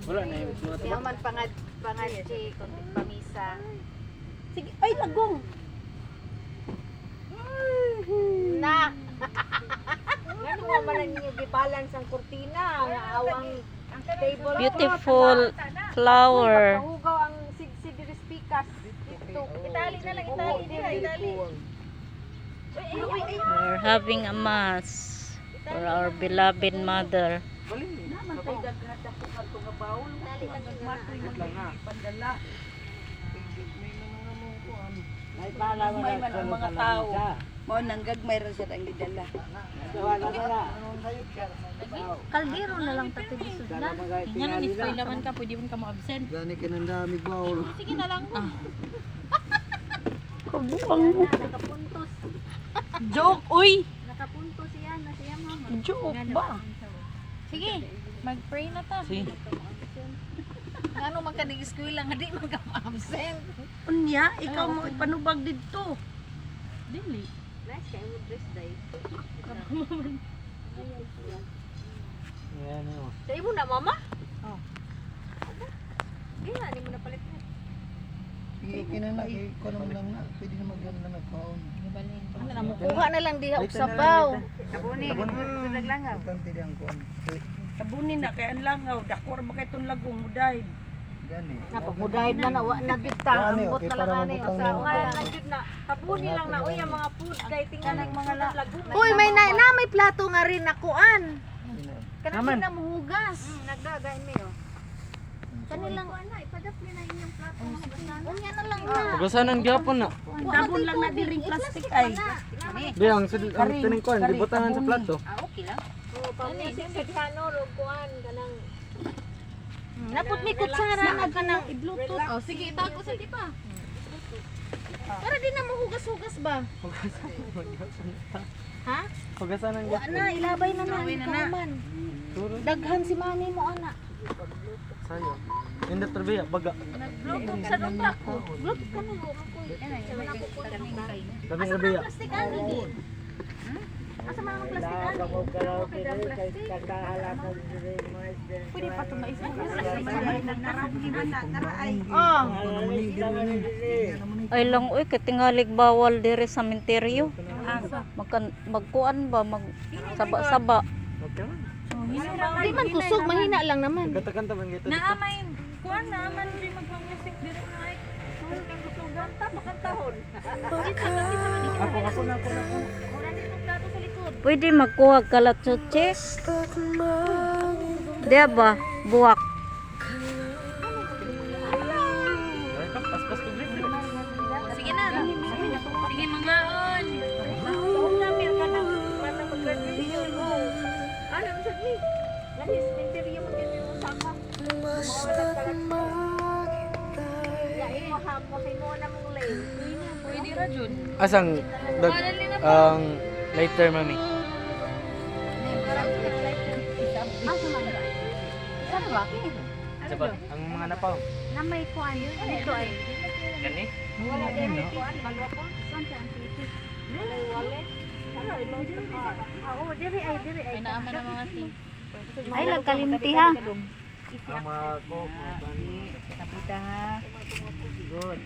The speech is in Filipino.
Wala na yung mga Kaya man pangadji konting pamisa. Sige, ay lagong. Na. Ngano mo man ninyo gi-balance ang kurtina nga awang table. Beautiful flower. Pahugaw ang sigsid diri speakers. Dito. Itali na lang, itali. We're having a mass for our beloved mother. Naman tay daghada ko kadto nga bawl. lang nga. Pandala. May pala May man ang mga tao. Mao nang gagmay ra siya ang gidala. Wala na. Kaldero na lang tati bisudlan. Nga na, display naman ka, pwede mo ka ma-absent. Gani ka nang dami bawl. Sige na lang. Nakapuntos. Joke, uy. Nakapuntos siya na siya mama. Joke ba? Sige, mag-pray na ta. Sige. Ngano man ka nag-eskwela nga di man ka ma-absent. Unya, ikaw mo ipanubag didto. Dili. Nice kay mo dress day. Yan yun. Sa imo na mama? Oh. Di na ni mo na palit. Kinanay ko naman lang na. Pwede na magyan na nagkaon. Ano na mo? Kuha na lang diha og sabaw. Sabuni. Naglangaw. Kanti diyang kuan. Tabunin na kay ang langaw, dakor ba kay tong lagong muday. Gani. Napagmudahid na wa na bitang Gani, ambot okay, na para lang ani mabutang sa na. nga lang jud na. Tabuni lang na uy ang mga food kay tingnan ang mga laguna. Uy, may may plato nga rin na kuan. Kanang na muhugas. Nagdagay mi oh. Kanilang ana ipadapli na inyong plato mga basahan. Unya na lang na. Pagasanan gyapon na. Dabon lang na diring plastic ay. Di ang tining kuan, di butangan sa plato. Ah okay lang. Oh, pamisi sa diano ro kuan kanang naput mi kutsara na kanang i-bluetooth. Oh, sige, itago sa tipa. Para di na mahugas-hugas ba? Ha? Pagasanan Wa na, ilabay na na. Kaman. Daghan si mami mo ana. Sayo. Hindi trabiya baga. Bluetooth sa duta ko. Bluetooth ka na mo ko. Kami trabiya. Plastic ano di? Asa man ang plastic ano? Pwede pa to maisa. Oh. Ay lang uy, katingalig bawal dire sa menteryo. Magkuan ba, mag saba-saba. Okay man. Di man kusog, mahina lang naman. Kanta-kanta man gito. Naamay, kuan naaman di magpa-music dire na ay. Ganta pakantahon. Ako na. Ora ni tong plato sa likod. Pwede magkuha kalatsuche. Diya ba? Buwak. Ay, pas-pas ko grip. Sige na. Sige, mangaon. Namin ka na para mag-graduation. Ano sa ni? Labis interview mo din yung sama. Ya imo ha mo himo na mong lane. Pwede ra jud. Asang ang later mami. Asa man ba? Saan ba? Sabat ang mga napaw. Na may kuan yun. Dito ay. Gani? Wala din may kuan. Malwapon. Saan siya ang titi? May wallet. Ano imo? Oo, diri ay. Ay naaman ang mga ting. Ay, lagkalimti ha. Ang mga ko, mga bani. Napita ha. Good.